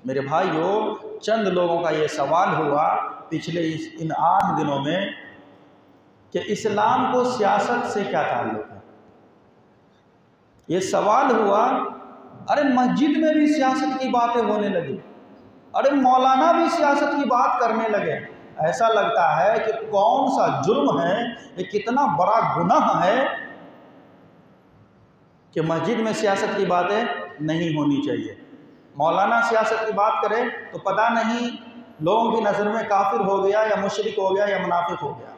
मेरे भाइयों, चंद लोगों का ये सवाल हुआ पिछले इन 8 दिनों में कि इस्लाम को सियासत से क्या ताल्लुक़ है। ये सवाल हुआ, अरे मस्जिद में भी सियासत की बातें होने लगी, अरे मौलाना भी सियासत की बात करने लगे। ऐसा लगता है कि कौन सा जुर्म है, ये कितना बड़ा गुनाह है कि मस्जिद में सियासत की बातें नहीं होनी चाहिए। मौलाना सियासत की बात करे तो पता नहीं लोगों की नज़र में काफिर हो गया या मुशरिक हो गया या मुनाफिक हो गया।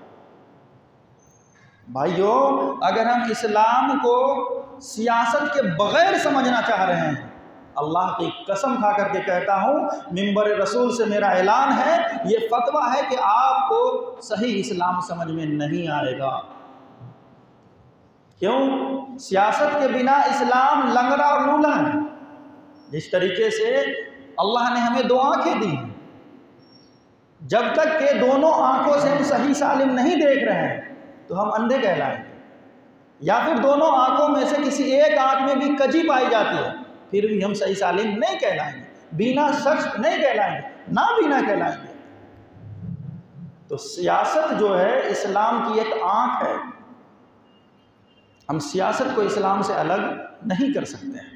भाइयों, अगर हम इस्लाम को सियासत के बगैर समझना चाह रहे हैं, अल्लाह की कसम खा करके कहता हूँ, मिंबर रसूल से मेरा ऐलान है, ये फतवा है कि आपको सही इस्लाम समझ में नहीं आएगा। क्यों? सियासत के बिना इस्लाम लंगड़ा और लूला है। जिस तरीके से अल्लाह ने हमें 2 आंखें दी हैं, जब तक के दोनों आंखों से हम सही सालिम नहीं देख रहे हैं तो हम अंधे कहलाएंगे, या फिर दोनों आंखों में से किसी एक आंख में भी कजी पाई जाती है फिर भी हम सही सालिम नहीं कहलाएंगे, बीना शख्स नहीं कहलाएंगे, ना बीना कहलाएंगे। तो सियासत जो है इस्लाम की एक आंख है, हम सियासत को इस्लाम से अलग नहीं कर सकते हैं।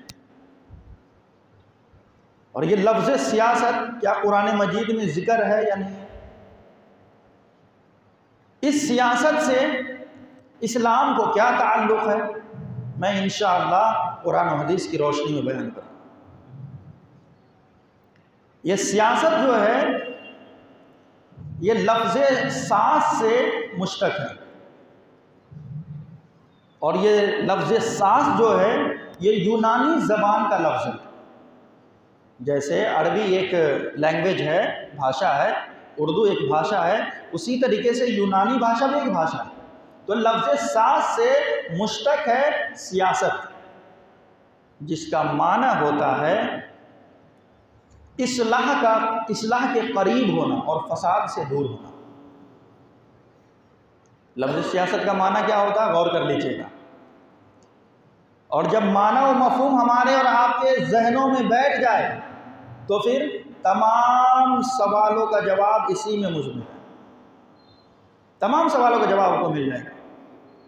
और ये लफ्ज़ सियासत क्या कुरान मजीद में जिक्र है या नहीं? इस सियासत से इस्लाम को क्या ताल्लुक़ है, मैं इंशाअल्लाह कुरान और हदीस की रोशनी में बयान करूँगा। ये सियासत जो है ये लफ्ज़ सास से मुश्तक है, और ये लफ्ज़ सास जो है ये यूनानी ज़बान का लफ्ज़ है। जैसे अरबी एक लैंग्वेज है, भाषा है, उर्दू एक भाषा है, उसी तरीके से यूनानी भाषा भी एक भाषा है। तो लफ्ज़ सास से मुश्तक है सियासत, जिसका माना होता है इस्लाह के करीब होना और फसाद से दूर होना। लफ्ज़ सियासत का माना क्या होता है, गौर कर लीजिएगा। और जब माना व मफ़हूम हमारे और आपके जहनों में बैठ जाए तो फिर तमाम सवालों का जवाब इसी में मुज़म्मिल है, तमाम सवालों का जवाब आपको मिल जाएगा।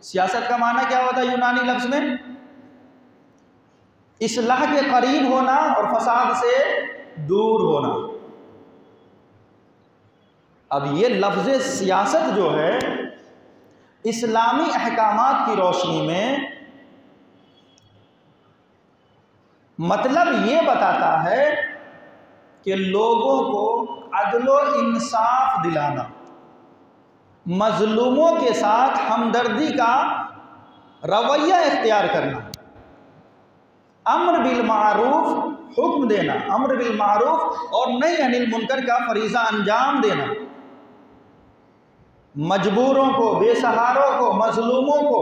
सियासत का माना क्या होता है यूनानी लफ्ज़ में? इस्लाह के करीब होना और फसाद से दूर होना। अब ये लफ्ज़ सियासत जो है इस्लामी अहकामात की रोशनी में मतलब ये बताता है कि लोगों को अदलो इंसाफ दिलाना, मजलूमों के साथ हमदर्दी का रवैया इख्तियार करना, अम्र बिल मारूफ हुक्म देना, अम्र बिल मारूफ और नही अनिल मुनकर का फरीज़ा अंजाम देना, मजबूरों को, बेसहारों को, मजलूमों को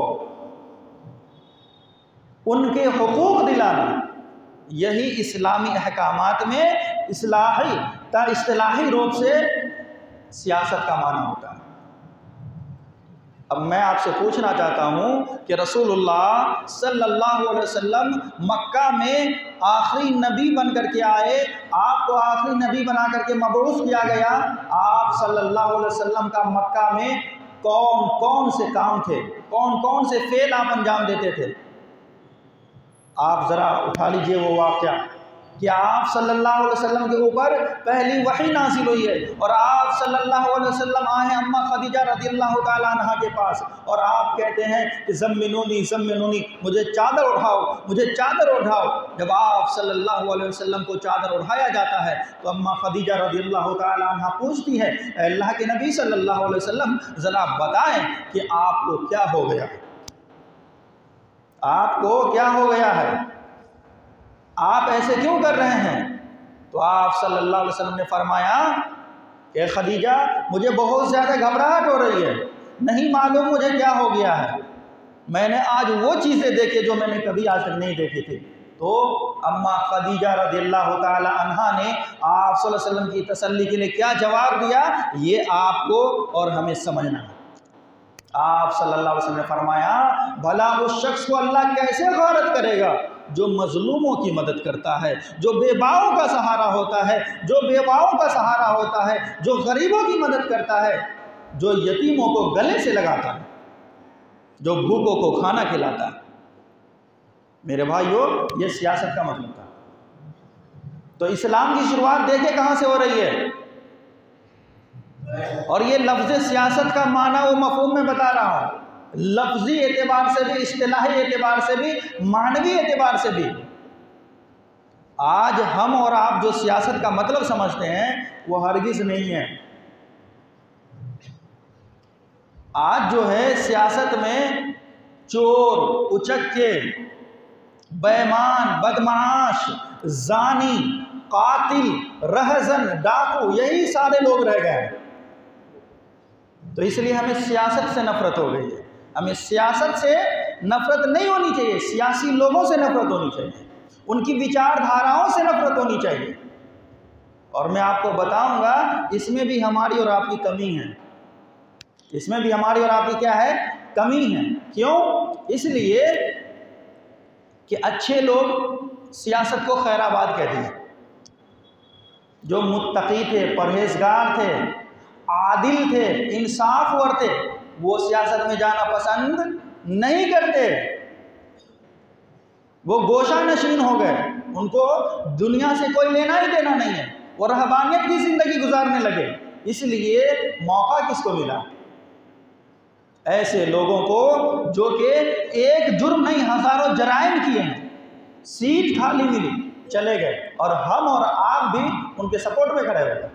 उनके हुकूक दिलाना, यही इस्लामी अहकामात में इस्तिलाही रूप से सियासत का माना होता है। अब मैं आपसे पूछना चाहता हूँ कि रसूलुल्लाह सल्लल्लाहु अलैहि वसल्लम मक्का में आखिरी नबी बन करके आए, आपको आखिरी नबी बना करके मबऊस किया गया। आप सल्लल्लाहु अलैहि वसल्लम का मक्का में कौन कौन से काम थे, कौन कौन से फेल आप अंजाम देते थे? आप ज़रा उठा लीजिए वो वाक़या कि आप सल्लल्लाहु अलैहि वसल्लम के ऊपर पहली वही नाज़िल हुई है और आप सल्लल्लाहु अलैहि वसल्लम आए अम्मा खदीजा रज़ियल्लाहु ताला अन्हा के पास और आप कहते हैं कि ज़म्मिनूनी ज़म्मिनूनी, मुझे चादर उठाओ, मुझे चादर उठाओ। जब आप सल्लल्लाहु अलैहि वसल्लम को चादर उठाया जाता है तो अम्मा खदीजा रज़ियल्लाहु ताला अन्हा पूछती है, अल्लाह के नबी सल्लल्लाहु अलैहि वसल्लम ज़रा बताएं कि आपको क्या हो गया, आपको क्या हो गया है, आप ऐसे क्यों कर रहे हैं? तो आप सल्लल्लाहु अलैहि वसल्लम ने फरमाया कि खदीजा मुझे बहुत ज़्यादा घबराहट हो रही है, नहीं मालूम मुझे क्या हो गया है, मैंने आज वो चीज़ें देखी जो मैंने कभी आज तक नहीं देखी थी। तो अम्मा खदीजा रज़ियल्लाहु ताला अन्हा ने आप सल्लल्लाहु अलैहि वसल्लम की तसल्ली के लिए क्या जवाब दिया, ये आपको और हमें समझना है। आप सल्लल्लाहु अलैहि वसल्लम ने फरमाया, भला उस शख्स को अल्लाह कैसे गारत करेगा जो मजलूमों की मदद करता है, जो बेवाओं का सहारा होता है, जो बेवाओं का सहारा होता है, जो गरीबों की मदद करता है, जो यतीमों को गले से लगाता है, जो भूखों को खाना खिलाता है। मेरे भाइयों, ये सियासत का मतलब था। तो इस्लाम की शुरुआत देखे कहाँ से हो रही है। और ये लफ्ज़ सियासत का माना वो मफ़हूम में बता रहा हूँ, लफ्ज़ी एतबार से भी, इस्तिलाही एतबार से भी, मानवी एतबार से भी। आज हम और आप जो सियासत का मतलब समझते हैं वो हरगिज़ नहीं है। आज जो है सियासत में चोर, उचक्के, बेईमान, बदमाश, जानी, कातिल, रहज़न, डाकू, यही सारे लोग रह गए हैं। तो इसलिए हमें सियासत से नफरत हो गई है। हमें सियासत से नफरत नहीं होनी चाहिए, सियासी लोगों से नफरत होनी चाहिए, उनकी विचारधाराओं से नफरत होनी चाहिए। और मैं आपको बताऊंगा इसमें भी हमारी और आपकी कमी है। इसमें भी हमारी और आपकी क्या है, कमी है। क्यों? इसलिए कि अच्छे लोग सियासत को खैराबाद कह दिए। जो मुत्तकी थे, परहेजगार थे, आदिल थे, इंसाफवर थे, वो सियासत में जाना पसंद नहीं करते। वो गोशा नशीन हो गए, उनको दुनिया से कोई लेना ही देना नहीं है, वो रहबानियत की ज़िंदगी गुजारने लगे। इसलिए मौका किसको मिला? ऐसे लोगों को जो कि एक जुर्म नहीं हज़ारों जराइम किए हैं, सीट खाली मिली, चले गए, और हम और आप भी उनके सपोर्ट में खड़े हो गए,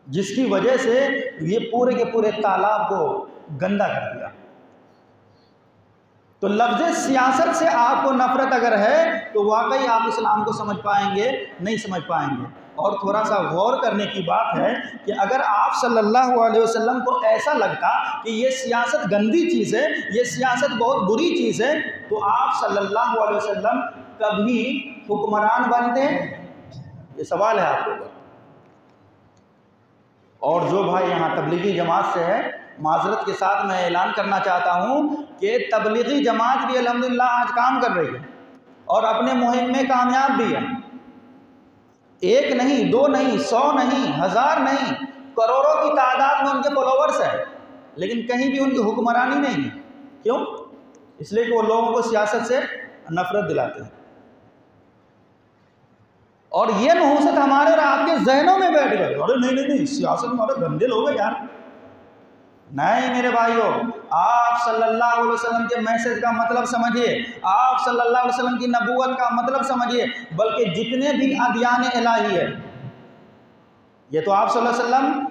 जिसकी वजह से ये पूरे के पूरे तालाब को गंदा कर दिया। तो लफ्ज़ सियासत से आपको नफ़रत अगर है तो वाकई आप इस्लाम को समझ पाएंगे? नहीं समझ पाएंगे। और थोड़ा सा गौर करने की बात है कि अगर आप सल्लल्लाहु अलैहि वसल्लम को ऐसा लगता कि ये सियासत गंदी चीज़ है, ये सियासत बहुत बुरी चीज़ है, तो आप सल्लल्लाहु अलैहि वसल्लम कभी हुक्मरान बनते? ये सवाल है आपके ऊपर। और जो भाई यहाँ तबलीगी जमात से है, माजरत के साथ मैं ऐलान करना चाहता हूँ कि तबलीगी जमात भी अल्हम्दुलिल्लाह आज काम कर रही है और अपने मुहिम में कामयाब भी है। एक नहीं, दो नहीं, 100 नहीं, 1000 नहीं, करोड़ों की तादाद में उनके फॉलोवर्स हैं, लेकिन कहीं भी उनकी हुक्मरानी नहीं है। क्यों? इसलिए कि वो लोगों को सियासत से नफरत दिलाते हैं। और ये नहुसत हमारे और आपके जहनों में बैठ गए, अरे नहीं नहीं नहीं, सियासत में अरे गंदे लोग हैं यार। नहीं मेरे भाइयों, आप सल्लल्लाहु अलैहि वसल्लम के मैसेज का मतलब समझिए, आप सल्लल्लाहु अलैहि वसल्लम की नबूवत का मतलब समझिए। बल्कि जितने भी अदियान इलाही है, ये तो आप सल्लल्लाहु अलैहि वसल्लम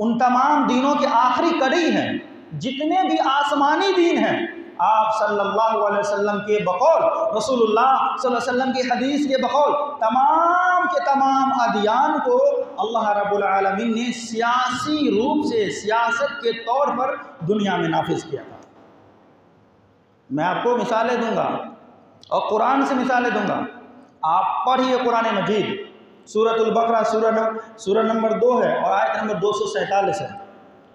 उन तमाम दीनों की आखिरी कड़ी हैं। जितने भी आसमानी दीन हैं, आप सल्लल्लाहु अलैहि वसल्लम के बकौल, रसूलुल्लाह सल्लल्लाहु अलैहि वसल्लम की हदीस के बकौल तमाम के तमाम अदियान को अल्लाह रब्बुल आलमीन ने सियासी रूप से, सियासत के तौर पर दुनिया में नाफिज किया था। मैं आपको मिसालें दूंगा और कुरान से मिसालें दूंगा। आप पढ़िए कुरान मजीद, सूरतुल बकरा सूरह नंबर 2 है और आयत नंबर 247 है,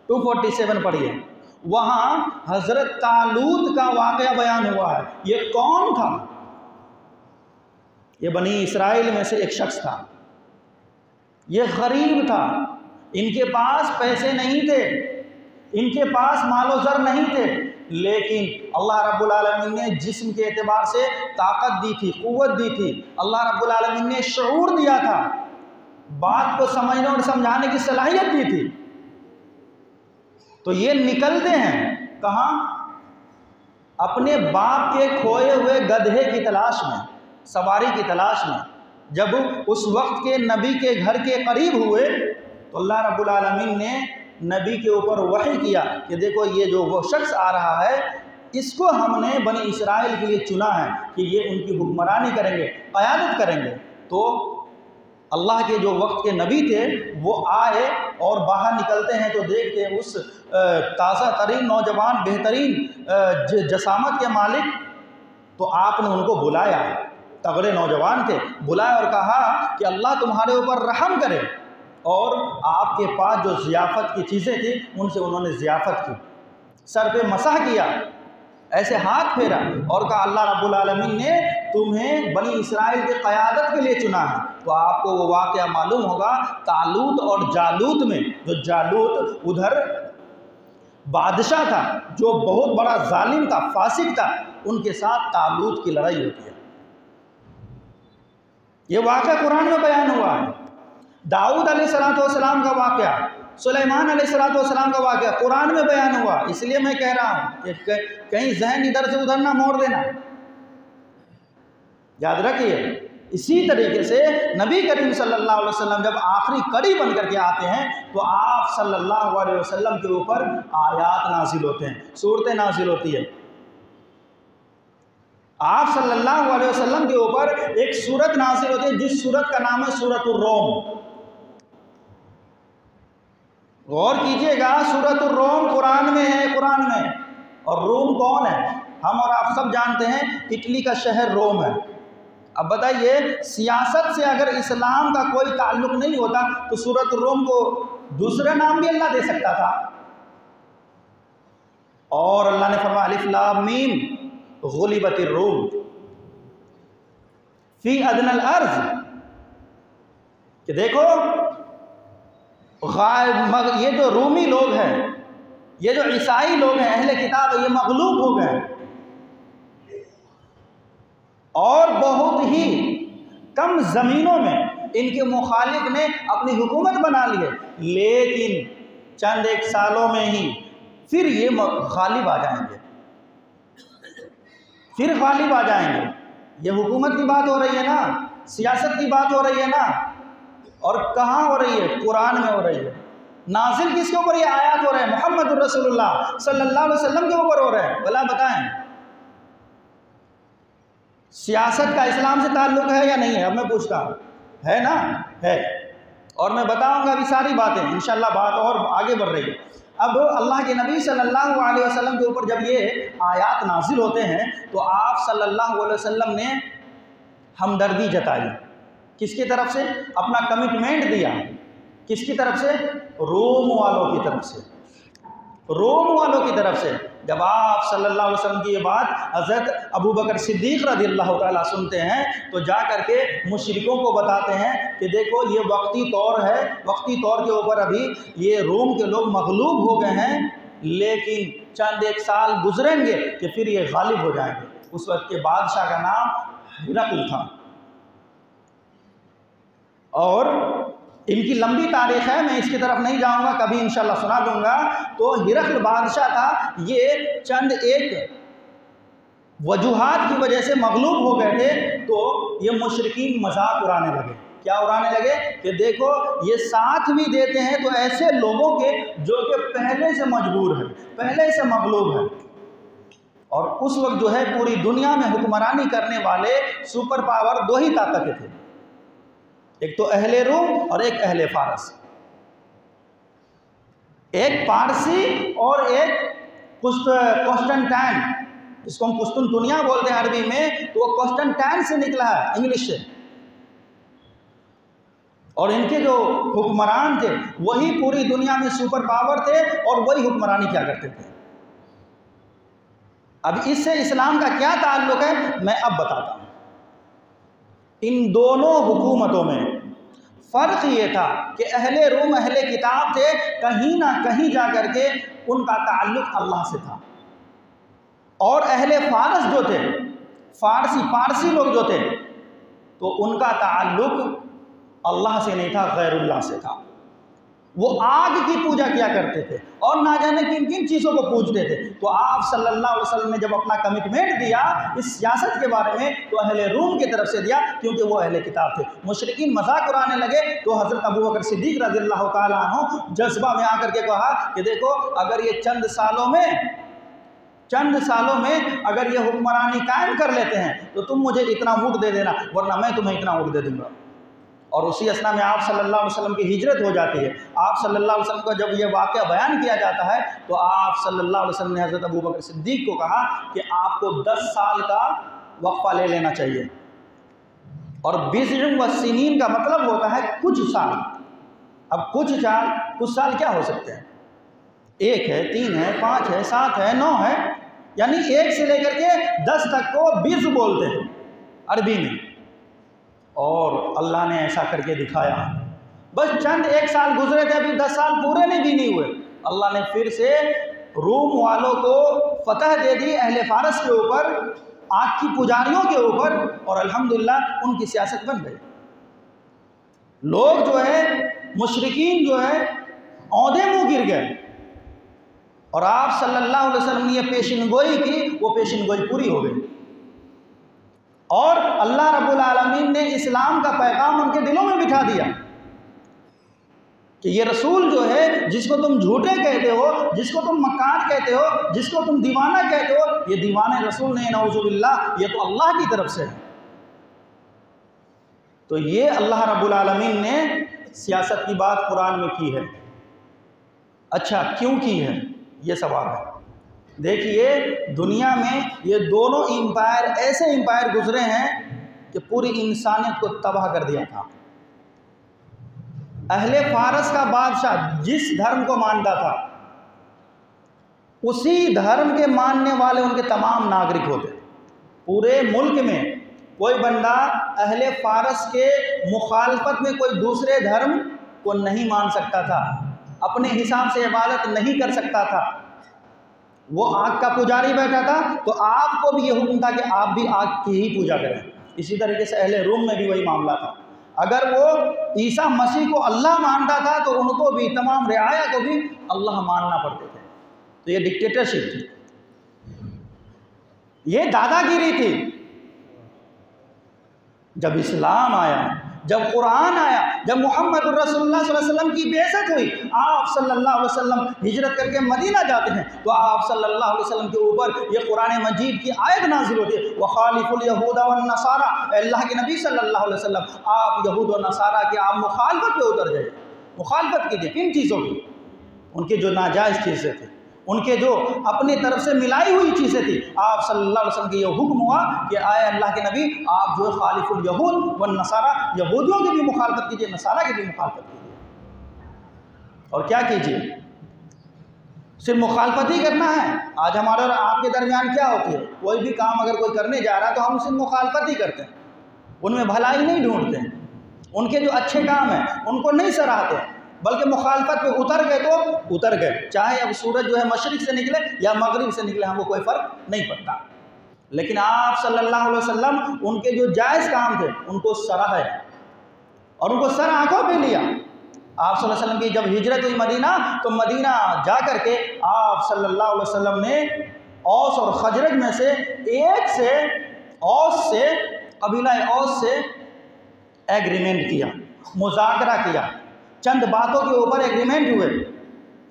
247 पढ़िए। वहाँ हज़रत तालूत का वाक़या बयान हुआ है। ये कौन था? ये बनी इसराइल में से एक शख्स था। ये गरीब था, इनके पास पैसे नहीं थे, इनके पास मालो ज़र नहीं थे, लेकिन अल्लाह रब्बुल आलमीन ने जिस्म के एतबार से ताकत दी थी, क़ुव्वत दी थी। अल्लाह रब्बुल आलमीन ने शऊर दिया था, बात को समझने और समझाने की सलाहियत दी थी। तो ये निकलते हैं कहाँ? अपने बाप के खोए हुए गधे की तलाश में, सवारी की तलाश में। जब उस वक्त के नबी के घर के करीब हुए तो अल्लाह रब्बुल आलमीन ने नबी के ऊपर वही किया कि देखो ये जो वो शख्स आ रहा है, इसको हमने बनी इसराइल के लिए चुना है कि ये उनकी हुक्मरानी करेंगे, क़यादत करेंगे। तो अल्लाह के जो वक्त के नबी थे वो आए और बाहर निकलते हैं तो देखते हैं उस ताज़ा तरीन नौजवान, बेहतरीन जसामत के मालिक। तो आपने उनको बुलाया, तगड़े नौजवान थे, बुलाया और कहा कि अल्लाह तुम्हारे ऊपर रहम करे। और आपके पास जो ज़ियाफ़त की चीज़ें थी उनसे उन्होंने ज़ियाफ़त की, सर पे मसाह किया। ऐसे हाथ फेरा और कहा अल्लाह रब्बुल आलमीन ने तुम्हें बनी इसराइल के क़यादत के लिए चुना है। तो आपको वो वाक़या मालूम होगा तालूत और जालूत में, जो जालूत उधर बादशाह था जो बहुत बड़ा जालिम था, फासिक था, उनके साथ तालूत की लड़ाई होती है। ये वाक़या कुरान में बयान हुआ है। दाऊद अलैहिस्सलाम का वाक़या, सुलेमान अलैहिस्सलाम का वाक़या कुरान में बयान हुआ। इसलिए मैं कह रहा हूँ कि कहीं जहन इधर से उधर ना मोड़ देना, याद रखिए। इसी तरीके से नबी करीम सल्लल्लाहु अलैहि वसल्लम जब आखिरी कड़ी बन करके आते हैं तो आप सल्लल्लाहु अलैहि वसल्लम के ऊपर आयात नाजिल होते हैं, सूरतें नाजिल होती है। आप सल्लल्लाहु अलैहि वसल्लम के ऊपर एक सूरत नाजिल होती है जिस सूरत का नाम है सूरतुर रोम। गौर कीजिएगा, सूरतुर रोम कुरान में है, कुरान में। और रोम कौन है? हम और आप सब जानते हैं इटली का शहर रोम है। अब बताइए, सियासत से अगर इस्लाम का कोई ताल्लुक नहीं होता तो सूरतुर रोम को दूसरा नाम भी अल्लाह दे सकता था। और अल्लाह ने फरमाया अलिफ लाम मीम गुलिबतिर रूम फी अदनल अर्ज, कि देखो ये जो रूमी लोग हैं, ये जो ईसाई लोग हैं, अहले किताब है, ये मगलूब हो गए और बहुत ही कम ज़मीनों में इनके मुखालिफ ने अपनी हुकूमत बना ली है। लेकिन चंद एक सालों में ही फिर ये गालिब आ जाएंगे, फिर गालिब आ जाएंगे। ये हुकूमत की बात हो रही है ना, सियासत की बात हो रही है ना, और कहाँ हो रही है? कुरान में हो रही है। नाजिल किसके ऊपर ये आयत हो रहे हैं? मोहम्मद रसूलुल्लाह सल्लल्लाहु अलैहि वसल्लम के ऊपर हो रहे हैं। भला बताएं, सियासत का इस्लाम से ताल्लुक़ है या नहीं है? अब मैं पूछता हूँ, है ना? है। और मैं बताऊंगा अभी सारी बातें, इंशाल्लाह बात और आगे बढ़ रही है। अब अल्लाह के नबी सल्लल्लाहु अलैहि वसल्लम के ऊपर जब ये आयात नाजिल होते हैं तो आप सल्लल्लाहु अलैहि वसल्लम ने हमदर्दी जताई। किसकी तरफ से? अपना कमिटमेंट दिया। किसकी तरफ से? रोम वालों की तरफ से, रोम वालों की तरफ से। जब आप सल्लल्लाहु अलैहि वसल्लम की ये बात हज़रत अबू बकर सिद्दीक़ रज़ियल्लाहु ताला सुनते हैं तो जा करके मुशरिकों को बताते हैं कि देखो ये वक्ती तौर है, वक्ती तौर के ऊपर अभी ये रोम के लोग मगलूब हो गए हैं, लेकिन चंद एक साल गुजरेंगे कि फिर ये गालिब हो जाएंगे। उस वक्त के बादशाह का नाम हिरक़ल था और इनकी लंबी तारीख है, मैं इसकी तरफ नहीं जाऊंगा, कभी इंशाल्लाह सुना दूंगा। तो हिरक़ल बादशाह था, ये चंद एक वजूहात की वजह से मगलूब हो गए थे। तो ये मुशरिकीन मजाक उड़ाने लगे। क्या उड़ाने लगे? कि देखो ये साथ भी देते हैं तो ऐसे लोगों के जो कि पहले से मजबूर है, पहले से मगलूब है। और उस वक्त जो है पूरी दुनिया में हुक्मरानी करने वाले सुपर पावर दो ही ताकतें थे, एक तो अहले रूम और एक अहले फारस। एक पारसी और एक कॉन्स्टेंटाइन, जिसको हम कुस्तुनतुनिया बोलते हैं अरबी में, तो वो कॉन्स्टेंटाइन से निकला है, इंग्लिश से। और इनके जो हुक्मरान थे वही पूरी दुनिया में सुपर पावर थे और वही हुक्मरानी क्या करते थे। अब इससे इस्लाम का क्या ताल्लुक है मैं अब बताता हूँ। इन दोनों हुकूमतों में फ़र्क ये था कि अहले रूम अहले किताब थे, कहीं ना कहीं जा कर के उनका ताल्लुक अल्लाह से था। और अहले फारस जो थे, पारसी लोग जो थे, तो उनका ताल्लुक अल्लाह से नहीं था, गैरुल्लाह से था। वो आग की पूजा किया करते थे और ना जाने किन किन चीज़ों को पूजते थे। तो आप सल्लल्लाहु अलैहि वसल्लम ने जब अपना कमिटमेंट दिया इस सियासत के बारे में तो अहले रूम की तरफ से दिया, क्योंकि वो अहले किताब थे। मुशरिकीन मजाक उड़ाने लगे तो हज़रत अबू बकर सिद्दीक़ रज़ियल्लाहु ताला अन्हु जज्बा में आकर के कहा कि देखो अगर ये चंद सालों में अगर ये हुक्मरानी कायम कर लेते हैं तो तुम मुझे इतना ऊँट दे देना, वरना मैं तुम्हें इतना ऊँट दे दूँगा। और उसी असना में आप सल्लल्लाहु अलैहि वसल्लम की हिजरत हो जाती है। आप सल्लल्लाहु अलैहि वसल्लम का जब ये वाक़या बयान किया जाता है तो आप सल्लल्लाहु अलैहि वसल्लम ने हज़रत अबू बकर सिद्दीक़ को कहा कि आपको 10 साल का वक्फ़ा ले लेना चाहिए। और बिज़्र व सिनीन का मतलब होता है कुछ साल। अब कुछ साल क्या हो सकते हैं? 1 है, 3 है, 5 है, 7 है, 9 है, यानी 1 से लेकर के 10 तक को बिज़ बोलते हैं अरबी में। और अल्लाह ने ऐसा करके दिखाया। बस चंद 1 साल गुजरे थे, अभी 10 साल पूरे भी नहीं हुए, अल्लाह ने फिर से रूम वालों को फतह दे दी अहले फारस के ऊपर, आग की पुजारियों के ऊपर, और अल्हम्दुलिल्लाह उनकी सियासत बन गई। लोग जो है मुशरिकीन जो है औंधे मुँह गिर गए, और आप सल्लल्लाहु अलैहि वसल्लम ने ये पेशिनगोई की, वो पेशिनगोई पूरी हो गई। और अल्लाह रब्बुल आलमीन ने इस्लाम का पैगाम उनके दिलों में बिठा दिया कि ये रसूल जो है, जिसको तुम झूठे कहते हो, जिसको तुम मक्कार कहते हो, जिसको तुम दीवाना कहते हो, ये दीवाने रसूल नहीं, नऊजुबिल्लाह, ये तो अल्लाह की तरफ से है। तो ये अल्लाह रब्बुल आलमीन ने सियासत की बात कुरान में की है। अच्छा, क्यों की है, ये सवाल है। देखिए, दुनिया में ये दोनों एम्पायर ऐसे एम्पायर गुजरे हैं कि पूरी इंसानियत को तबाह कर दिया था। अहले फारस का बादशाह जिस धर्म को मानता था, उसी धर्म के मानने वाले उनके तमाम नागरिक होते। पूरे मुल्क में कोई बंदा अहले फारस के मुखालफत में कोई दूसरे धर्म को नहीं मान सकता था, अपने हिसाब से इबादत नहीं कर सकता था। वो आग का पुजारी बैठा था तो आपको भी ये हुक्म था कि आप भी आग की ही पूजा करें। इसी तरीके से अहले रूम में भी वही मामला था। अगर वो ईसा मसीह को अल्लाह मानता था तो उनको भी, तमाम रियाया को भी अल्लाह मानना पड़ते थे। तो ये डिक्टेटरशिप थी, ये दादागिरी थी। जब इस्लाम आया, जब कुरान आया, जब मोहम्मद रसूलुल्लाह सल्लल्लाहु अलैहि वसल्लम की बेइज्जत हुई, आप सल्लल्लाहु अलैहि वसल्लम हिजरत करके मदीना जाते हैं, तो आप सल्लल्लाहु अलैहि वसल्लम के ऊपर ये कुरान मजीद की आयत नाजिल होती है, वखालिफुल यहूदा वन नसारा, अल्लाह के नबी सल्लल्लाहु अलैहि वसल्लम, आप यहूद और नसारा की आप मुखालफत पे उतर जाइए। मुखालफत कीजिए किन चीज़ों की? उनकी जो नाजायज़ चीज़ें थी, उनके जो अपनी तरफ से मिलाई हुई चीज़ें थी, आप सल्लल्लाहु अलैहि वसल्लम के ये हुक्म हुआ कि आए अल्लाह के नबी, आप जो है खालिफुल यहूद व नसारा, यहूदियों की भी मुखालफत कीजिए, नसारा की भी मुखालफत कीजिए। और क्या कीजिए? सिर्फ मुखालफत ही करना है। आज हमारे और आपके दरमियान क्या होती है, कोई भी काम अगर कोई करने जा रहा है तो हम सिर्फ मुखालफत ही करते हैं, उनमें भलाई नहीं ढूंढते हैं, उनके जो अच्छे काम हैं उनको नहीं सराहते, बल्कि मुखालफत पे उतर गए तो उतर गए। चाहे अब सूरज जो है मशरिक से निकले या मगरिब से निकले, हमको कोई फ़र्क नहीं पड़ता। लेकिन आप सल्लल्लाहु अलैहि वसल्लम उनके जो जायज़ काम थे उनको सराहे और उनको सर आंखों पे लिया। आप सल्लल्लाहु अलैहि वसल्लम की जब हिजरत हुई मदीना, तो मदीना जा कर के आप सल्लल्लाहु अलैहि वसल्लम ने औस और खजरज में से एक से, औस से, कबीला औस से एग्रीमेंट किया, मुज़ाकरा किया, चंद बातों के ऊपर एग्रीमेंट हुए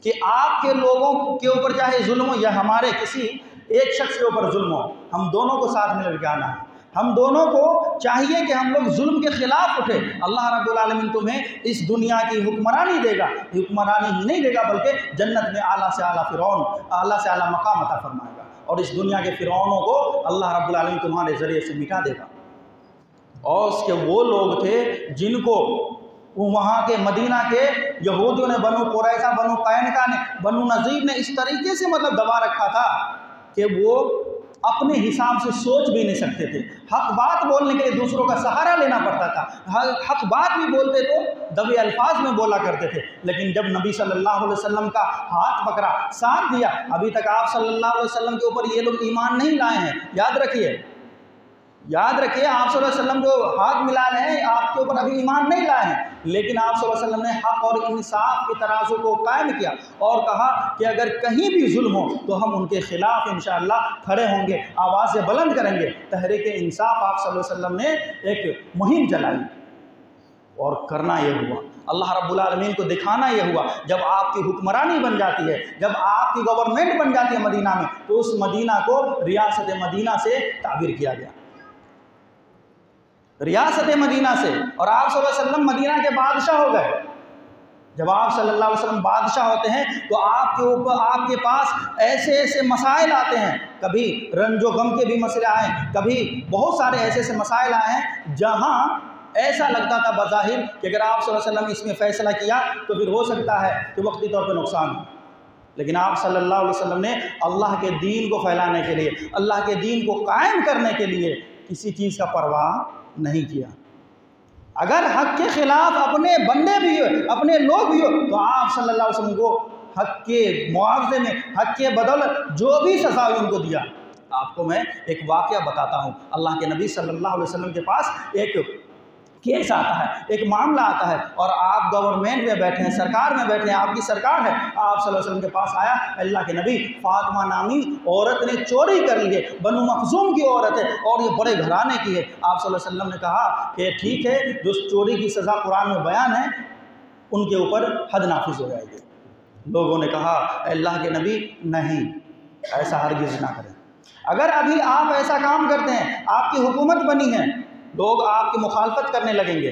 कि आपके लोगों के ऊपर चाहे जुल्म हो या हमारे किसी एक शख्स के ऊपर जुल्म हो, हम दोनों को साथ में लेकर आना है। हम दोनों को चाहिए कि हम लोग जुल्म के खिलाफ उठे। अल्लाह रब्बुल आलमीन तुम्हें इस दुनिया की हुक्मरानी देगा, हुक्मरानी ही नहीं देगा बल्कि जन्नत में आला से आला फिरौन, आला से आला मकाम अता फरमाएगा, और इस दुनिया के फिरौनों को अल्लाह रब्बुल आलमीन तुम्हारे ज़रिए से मिटा देगा। और उसके वो लोग थे जिनको वहाँ के मदीना के यहूदियों ने, बनु कुरैज़ा, बनु कैनुका ने, बनु नज़ीर ने इस तरीके से मतलब दबा रखा था कि वो अपने हिसाब से सोच भी नहीं सकते थे। हक बात बोलने के लिए दूसरों का सहारा लेना पड़ता था। हक बात भी बोलते तो दबे अल्फाज में बोला करते थे। लेकिन जब नबी सल्लल्लाहु अलैहि वसल्लम का हाथ पकड़ा, साथ दिया, अभी तक आप सल्लल्लाहु अलैहि वसल्लम के ऊपर ये लोग ईमान नहीं लाए हैं। याद रखिए, याद रखिए, आप सल्लल्लाहु अलैहि वसल्लम जो हाथ मिला रहे हैं आपके ऊपर अभी ईमान नहीं लाए हैं, लेकिन आप सल्लल्लाहु अलैहि वसल्लम ने हक और इंसाफ के तराजू को कायम किया और कहा कि अगर कहीं भी जुल्म हो तो हम उनके खिलाफ इंशाअल्लाह खड़े होंगे, आवाज़ें बुलंद करेंगे। तहरीक इंसाफ आप सल्लल्लाहु अलैहि वसल्लम ने एक मुहिम चलाई और करना यह हुआ, अल्लाह रब्बुल आलमीन को दिखाना यह हुआ। जब आपकी हुक्मरानी बन जाती है, जब आपकी गवर्नमेंट बन जाती है मदीना में, तो उस मदीना को रियासत मदीना से ताबीर किया गया, रियासत मदीना से। और आप सल्लल्लाहु अलैहि वसल्लम मदीना के बादशाह हो गए। जब आप सल्लल्लाहु अलैहि वसल्लम बादशाह होते हैं तो आपके ऊपर, आपके पास ऐसे ऐसे मसाइल आते हैं, कभी रंजो गम के भी मसले आए, कभी बहुत सारे ऐसे ऐसे मसाइल आए हैं जहां ऐसा लगता था बज़ाहिर कि अगर आप सल्लल्लाहु अलैहि वसल्लम इसमें फ़ैसला किया तो फिर हो सकता है कि वक्ती तौर पर नुकसान हो। लेकिन आप सल्लल्लाहु अलैहि वसल्लम ने अल्लाह के दीन को फैलाने के लिए, अल्लाह के दीन को कायम करने के लिए किसी चीज़ का परवाह नहीं किया। अगर हक के खिलाफ अपने बंदे भी हो, अपने लोग भी हो, तो आप सल्लल्लाहु अलैहि वसल्लम को हक के मुआवजे में, हक के बदौलत जो भी सज़ा हुई उनको दिया। आपको मैं एक वाक़या बताता हूँ। अल्लाह के नबी सल्लल्लाहु अलैहि वसल्लम के पास एक केस आता है, एक मामला आता है, और आप गवर्नमेंट में बैठे हैं, सरकार में बैठे हैं, आपकी सरकार है। आप सल्लल्लाहु अलैहि वसल्लम के पास आया, अल्लाह के नबी, फातिमा नामी औरत ने चोरी कर ली है, बनु मखजूम की औरत है और ये बड़े घराने की है। आप सल्लल्लाहु अलैहि वसल्लम ने कहा कि ठीक है, जो चोरी की सज़ा कुरान में बयान है उनके ऊपर हद नाफिज हो जाएगी। लोगों ने कहा अल्लाह के नबी नहीं, ऐसा हरगिज़ ना करें। अगर अभी आप ऐसा काम करते हैं, आपकी हुकूमत बनी है, लोग आपकी मुखालफत करने लगेंगे,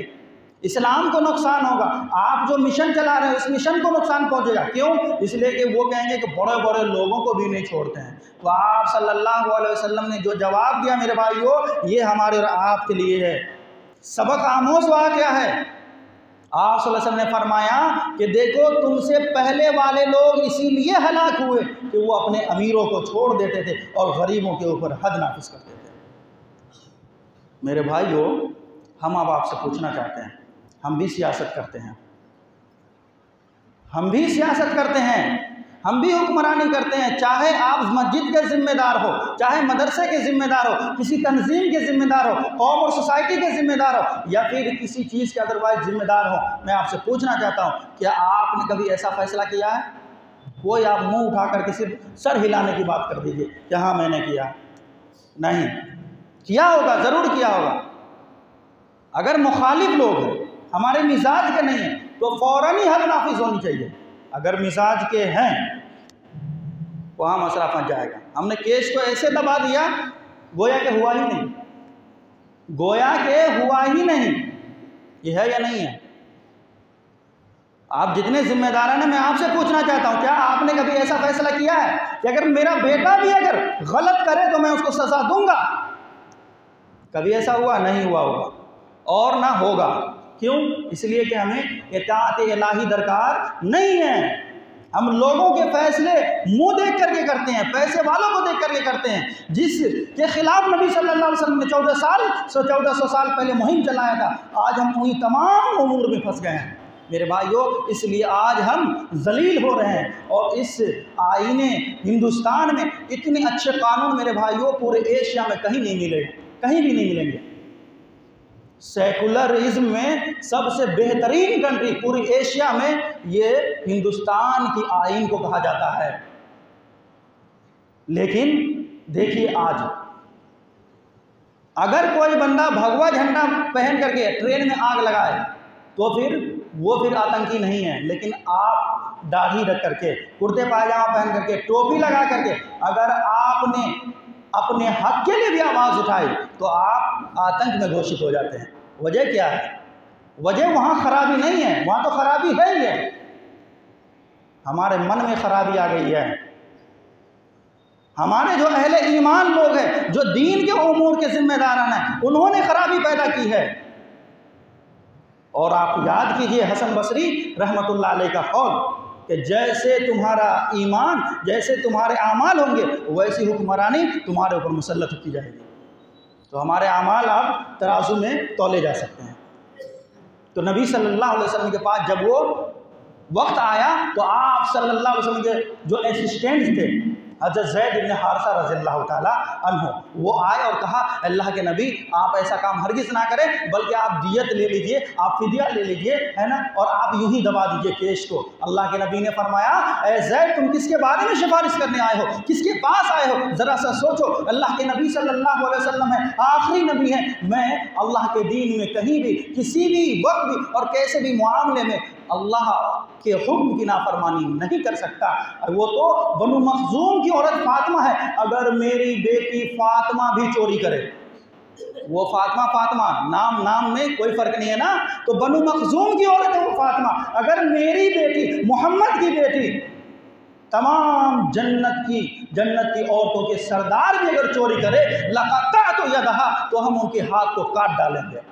इस्लाम को नुकसान होगा, आप जो मिशन चला रहे हैं उस मिशन को नुकसान पहुंचेगा। क्यों? इसलिए कि वो कहेंगे कि बड़े बड़े लोगों को भी नहीं छोड़ते हैं। तो आप सल्लल्लाहु अलैहि वसल्लम ने जो जवाब दिया मेरे भाइयों, ये हमारे और आपके लिए है, सबक आमोज वाक़या है। आप सल्लल्लाहु अलैहि वसल्लम ने फरमाया कि देखो, तुमसे पहले वाले लोग इसीलिए हलाक हुए कि वो अपने अमीरों को छोड़ देते थे और गरीबों के ऊपर हद नाफिज करते थे। मेरे भाइयों, हम अब आपसे पूछना चाहते हैं, हम भी सियासत करते हैं, हम भी सियासत करते हैं, हम भी हुक्मरानी करते हैं, चाहे आप मस्जिद के ज़िम्मेदार हो, चाहे मदरसे के ज़िम्मेदार हो, किसी तंजीम के ज़िम्मेदार हो, कौम और सोसाइटी के ज़िम्मेदार हो, या फिर किसी चीज़ के अदरवाइज ज़िम्मेदार हो। मैं आपसे पूछना चाहता हूँ, क्या आपने कभी ऐसा फैसला किया है? कोई आप मुंह उठा करके सिर्फ सर हिलाने की बात कर दीजिए कि हाँ मैंने किया। नहीं किया होगा, ज़रूर किया होगा। अगर मुखालिफ लोग हैं, हमारे मिजाज के नहीं हैं, तो फ़ौरन ही हद नाफिज होनी चाहिए। अगर मिजाज के हैं, वहाँ मसला फंस जाएगा। हमने केस को ऐसे दबा दिया गोया के हुआ ही नहीं, गोया के हुआ ही नहीं। ये है या नहीं है? आप जितने जिम्मेदार हैं ना, मैं आपसे पूछना चाहता हूँ, क्या आपने कभी ऐसा फैसला किया है कि अगर मेरा बेटा भी अगर गलत करे तो मैं उसको सज़ा दूंगा? कभी ऐसा हुआ? नहीं हुआ होगा और ना होगा। क्यों? इसलिए कि हमें इताअत इलाही दरकार नहीं है। हम लोगों के फैसले मुंह देख करके करते हैं, पैसे वालों को देख करके करते हैं, जिसके खिलाफ नबी सल्लल्लाहु अलैहि वसल्लम ने 1400 साल पहले मुहिम चलाया था। आज हम उन्हीं तमाम उमूर में फंस गए हैं मेरे भाइयों। इसलिए आज हम जलील हो रहे हैं। और इस आईने हिंदुस्तान में इतने अच्छे कानून मेरे भाइयों पूरे एशिया में कहीं नहीं मिले, कहीं भी नहीं मिलेंगे। सेकुलरिज्म में सबसे बेहतरीन कंट्री पूरी एशिया में ये हिंदुस्तान की आईन को कहा जाता है। लेकिन देखिए, आज अगर कोई बंदा भगवा झंडा पहन करके ट्रेन में आग लगाए तो फिर आतंकी नहीं है। लेकिन आप दाढ़ी रख करके, कुर्ते पायजामा पहन करके, टोपी लगा करके अगर आपने अपने हक के लिए भी आवाज़ उठाई तो आप आतंक में घोषित हो जाते हैं। वजह क्या है? वजह वहाँ खराबी नहीं है, वहाँ तो खराबी है ही है। हमारे मन में खराबी आ गई है। हमारे जो अहले ईमान लोग हैं, जो दीन के उमूर के जिम्मेदारान हैं, उन्होंने खराबी पैदा की है। और आप याद कीजिए हसन बसरी रहमतुल्लाह अलैह का कौल कि जैसे तुम्हारा ईमान, जैसे तुम्हारे आमाल होंगे, वैसी हुक्मरानी तुम्हारे ऊपर मुसल्लत की जाएगी। तो हमारे आमाल आप तराजू में तौले जा सकते हैं। तो नबी सल्लल्लाहु अलैहि वसल्लम के पास जब वो वक्त आया तो आप सल्लल्लाहु अलैहि वसल्लम के जो असिस्टेंट थे हज़रत ज़ैद इब्न हारिसा रज़ियल्लाहु ताला अन्हु, वो आए और कहा अल्लाह के नबी, आप ऐसा काम हरगिज़ ना करें, बल्कि आप दियत ले लीजिए, आप फिदिया ले लीजिए, है ना, और आप यूं ही दबा दीजिए केस को। अल्लाह के नबी ने फरमाया, ए ज़ैद, तुम किसके बारे में सिफारिश करने आए हो, किसके पास आए हो? ज़रा सा सोचो। अल्लाह के नबी सल्लल्लाहु अलैहि वसल्लम है, आखिरी नबी है। मैं अल्लाह के दीन में कहीं भी, किसी भी वक्त भी और कैसे भी मामले में अल्लाह के हुक्म की नाफरमानी नहीं कर सकता। वो तो बनु मखजूम की औरत फातिमा है। अगर मेरी बेटी फातिमा भी चोरी करे, वो फातिमा नाम में कोई फ़र्क नहीं है ना, तो बनु मखजूम की औरत है वो फातिमा। अगर मेरी बेटी, मोहम्मद की बेटी, तमाम जन्नत की औरतों के सरदार भी अगर चोरी करे, लक़त्तअतु यदहा, तो हम उनके हाथ को काट डालेंगे।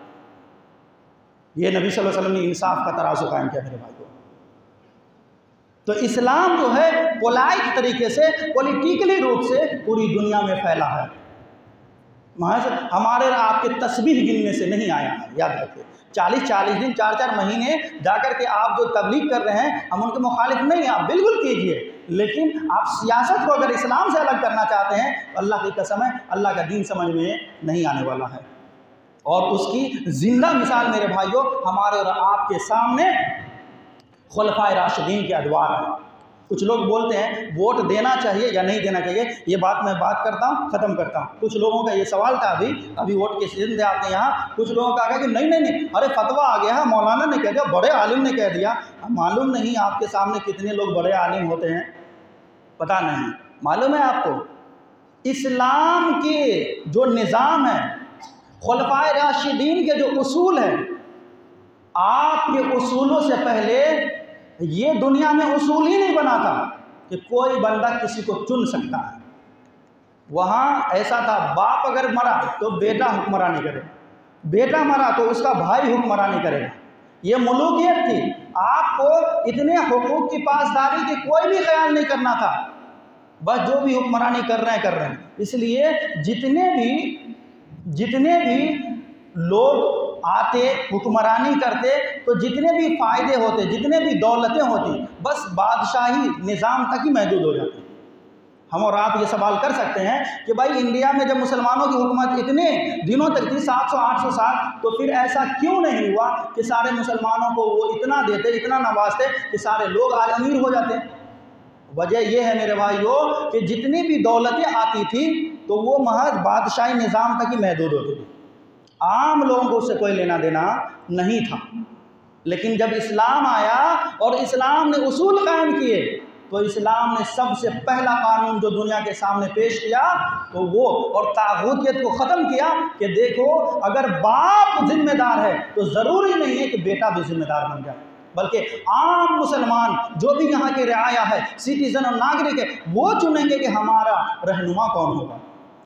ये नबी सल्लल्लाहु अलैहि वसल्लम ने इंसाफ का तराजू कायम किया मेरे भाइयों। तो इस्लाम जो है पोलाइट तरीके से, पॉलिटिकली रूप से पूरी दुनिया में फैला है। महज हमारे आपके तस्बीह गिनने से नहीं आया है, याद रखिए। 40-40 दिन, 4-4 महीने जाकर के आप जो तबलीग कर रहे हैं, हम उनके मुखालिफ नहीं हैं, आप बिल्कुल कीजिए, लेकिन आप सियासत को अगर इस्लाम से अलग करना चाहते हैं तो अल्लाह की कसम है, अल्लाह का दीन समझ में नहीं आने वाला है। और उसकी ज़िंदा मिसाल मेरे भाइयों हमारे और आपके सामने खुलफाए राशिदीन के अदवार हैं। कुछ लोग बोलते हैं वोट देना चाहिए या नहीं देना चाहिए, ये बात मैं बात करता हूँ, ख़त्म करता हूँ। कुछ लोगों का ये सवाल था अभी वोट के सीजन थे आपके यहाँ, कुछ लोगों का कहा कि नहीं, अरे फतवा आ गया है, मौलाना ने कह दिया, बड़े आलिम ने कह दिया। मालूम नहीं आपके सामने कितने लोग बड़े आलिम होते हैं, पता नहीं। मालूम है आपको इस्लाम के जो निज़ाम है, खुलफाए राशिदीन के जो उसूल हैं, आपके उसूलों से पहले ये दुनिया में उसूल ही नहीं बना था कि कोई बंदा किसी को चुन सकता है। वहाँ ऐसा था, बाप अगर मरा तो बेटा हुक्मरानी करेगा, बेटा मरा तो उसका भाई हुक्मरानी करेगा। ये मुलूकियत थी। आपको इतने हुकूक की पासदारी की कोई भी ख्याल नहीं करना था, बस जो भी हुक्मरानी कर रहे हैं। इसलिए जितने भी लोग आते हुक्मरानी करते तो जितने भी फ़ायदे होते, जितने भी दौलतें होती, बस बादशाही निज़ाम तक ही महदूद हो जाती। हम और आप ये सवाल कर सकते हैं कि भाई इंडिया में जब मुसलमानों की हुकूमत इतने दिनों तक थी, 700-800 साल, तो फिर ऐसा क्यों नहीं हुआ कि सारे मुसलमानों को वो इतना देते, इतना नवाजते कि सारे लोग आज अमीर हो जाते। वजह यह है मेरे भाइयों कि जितनी भी दौलतें आती थी तो वो महज बादशाही निज़ाम तक ही महदूद होती थी, आम लोगों को उससे कोई लेना देना नहीं था। लेकिन जब इस्लाम आया और इस्लाम ने उसूल कायम किए, तो इस्लाम ने सबसे पहला कानून जो दुनिया के सामने पेश किया तो वो, और तागूतियत को ख़त्म किया कि देखो अगर बाप जिम्मेदार है तो ज़रूरी नहीं है कि बेटा भी जिम्मेदार बन जाए, बल्कि आम मुसलमान जो भी यहाँ के रियाया है, सिटीज़न और नागरिक है, वो चुनेंगे कि हमारा रहनुमा कौन होगा।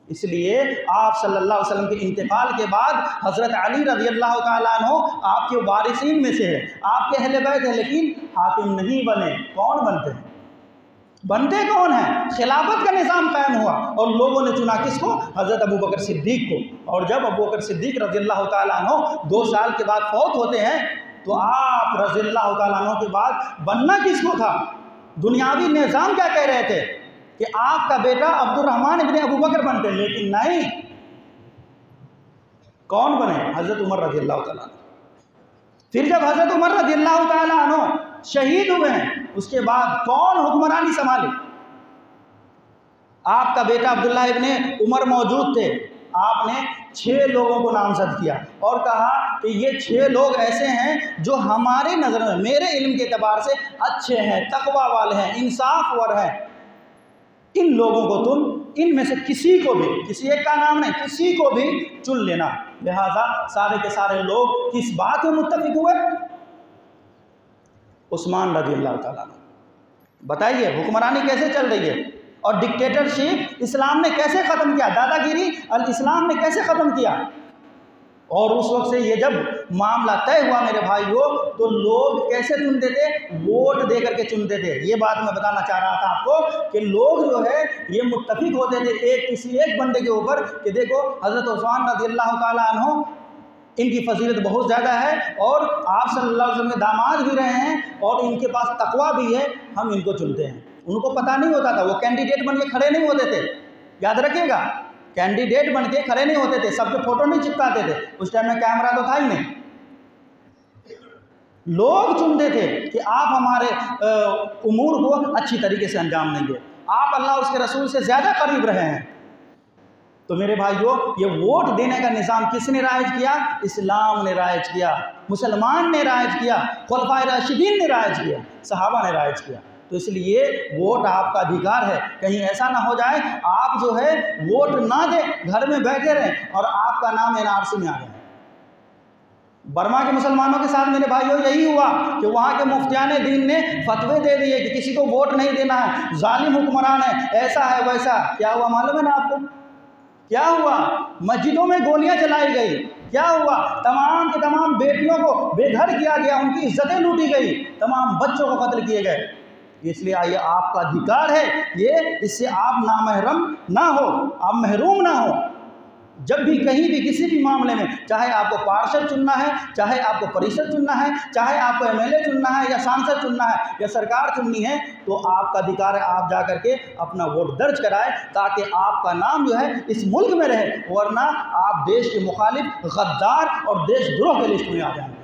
इसलिए आप सल्लल्लाहु अलैहि वसल्लम के इंतकाल के बाद हज़रत अली रज़ी अल्लाह ताला अन्हु आपके वारिसीन में से है, आपके अहले बैत है, लेकिन हाकिम नहीं बने। कौन बनते हैं? बनते कौन हैं? खिलाफत का निज़ाम कायम हुआ और लोगों ने चुना किसको? हज़रत अबू बकर सिद्दीक़ को। और जब अबू बकर सिद्दीक़ रज़ी अल्लाह ताला अन्हु 2 साल के बाद फौत होते हैं, तो आप रज़ी अल्लाह ताला अन्हु के बाद बनना किसको था? दुनियावी निज़ाम क्या कह रहे थे कि आपका बेटा अब्दुर्रहमान इब्ने अबू बकर बनते, लेकिन नहीं। कौन बने? हज़रत उमर रज़ी अल्लाह ताला अन्हु। फिर जब हज़रत उमर रज़ी अल्लाह ताला अन्हु शहीद हुए हैं, उसके बाद कौन हुक्मरानी संभाली? आपका बेटा अब्दुल्ला इब्ने उमर मौजूद थे। आपने 6 लोगों को नामजद किया और कहा कि ये 6 लोग ऐसे हैं जो हमारी नज़र में, मेरे इल्म के एतबार से अच्छे हैं, तकवा वाले हैं, इंसाफवर हैं। इन लोगों को तुम इनमें से किसी को भी, किसी एक का नाम नहीं, किसी को भी चुन लेना। लिहाजा सारे के सारे लोग किस बात में मुत्तफिक हुए? उस्मान रज़ी अल्लाह ताला। बताइए हुक्मरानी कैसे चल रही है और डिक्टेटरशिप इस्लाम ने कैसे ख़त्म किया, दादागिरी इस्लाम ने कैसे ख़त्म किया। और उस वक्त से ये जब मामला तय हुआ मेरे भाइयों, तो लोग कैसे चुनते थे? वोट दे करके चुनते थे। ये बात मैं बताना चाह रहा था आपको कि लोग जो है ये मुत्तफिक होते थे किसी एक बंदे के ऊपर कि देखो हज़रत उस्मान रज़ी अल्लाह ताला अन्हु, इनकी फजीलत बहुत ज़्यादा है और आप सल्लल्लाहु अलैहि वसल्लम के दामाद भी रहे हैं और इनके पास तकवा भी है, हम इनको चुनते हैं। उनको पता नहीं होता था, वो कैंडिडेट बन के खड़े नहीं होते थे, याद रखिएगा, कैंडिडेट बन के खड़े नहीं होते थे, सबके फ़ोटो नहीं चिपकाते थे। उस टाइम में कैमरा तो था ही नहीं। लोग चुनते थे कि आप हमारे उमूर को अच्छी तरीके से अंजाम देंगे, आप अल्लाह उसके रसूल से ज़्यादा करीब रहे हैं। तो मेरे भाइयों, ये वोट देने का निज़ाम किसने राइज किया? इस्लाम ने राइज किया, मुसलमान ने राइज किया, खुलफाए राशिदीन ने राइज किया, सहाबा ने राइज किया। तो इसलिए वोट आपका अधिकार है। कहीं ऐसा ना हो जाए आप जो है वोट ना दें, घर में बैठे रहें और आपका नाम एनआरसी में आ जाए। बर्मा के मुसलमानों के साथ मेरे भाइयों यही हुआ कि वहाँ के मुफ्तियान दीन ने फतवे दे दिए कि किसी को वोट नहीं देना है, जालिम हुक्मरान है, ऐसा है वैसा। क्या हुआ मालूम है ना आपको? क्या हुआ? मस्जिदों में गोलियां चलाई गई। क्या हुआ? तमाम के तमाम बेटियों को बेघर किया गया, उनकी इज्जतें लूटी गई, तमाम बच्चों को कत्ल किए गए। इसलिए ये आपका अधिकार है, ये इससे आप नामहरम ना हो, आप महरूम ना हो। जब भी कहीं भी किसी भी मामले में, चाहे आपको पार्षद चुनना है, चाहे आपको परिषद चुनना है, चाहे आपको एमएलए चुनना है या सांसद चुनना है या सरकार चुननी है, तो आपका अधिकार है आप जा करके अपना वोट दर्ज कराएं, ताकि आपका नाम जो है इस मुल्क में रहे, वरना आप देश के मुखालिफ, गद्दार और देशद्रोह के लिस्ट में आ जाएंगे।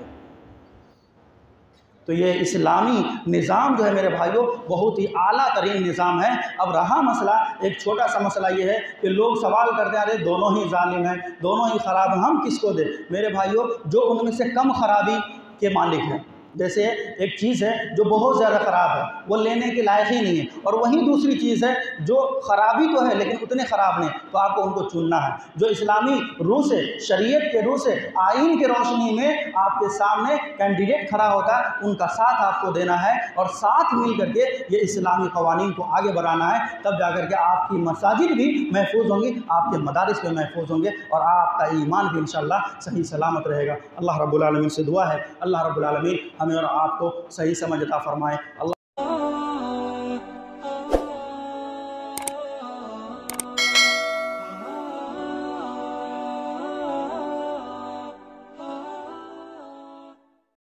तो ये इस्लामी निज़ाम जो है मेरे भाइयों बहुत ही आला तरीन निज़ाम है। अब रहा मसला, एक छोटा सा मसला ये है कि लोग सवाल करते हैं, अरे दोनों ही जालिम हैं, दोनों ही ख़राब हैं, हम किसको दें? मेरे भाइयों, जो उनमें से कम खराबी के मालिक हैं, जैसे एक चीज़ है जो बहुत ज़्यादा ख़राब है, वो लेने के लायक ही नहीं है, और वहीं दूसरी चीज़ है जो ख़राबी तो है लेकिन उतने ख़राब नहीं, तो आपको उनको चुनना है। जो इस्लामी रूह से, शरीयत के रूह से, आइन की रोशनी में आपके सामने कैंडिडेट खड़ा होता है, उनका साथ आपको देना है, और साथ मिल करके ये इस्लामी क़वानीन को आगे बढ़ाना है। तब जा कर के आपकी मसाजिद भी महफूज होंगी, आपके मदारिस भी महफूज होंगे, और आपका ईमान भी इंशाअल्लाह सही सलामत रहेगा। अल्लाह रब्बुल आलमीन से दुआ है, अल्लाह रब्बुल आलमीन हमें और आपको सही समझ अता फरमाए। अल्लाह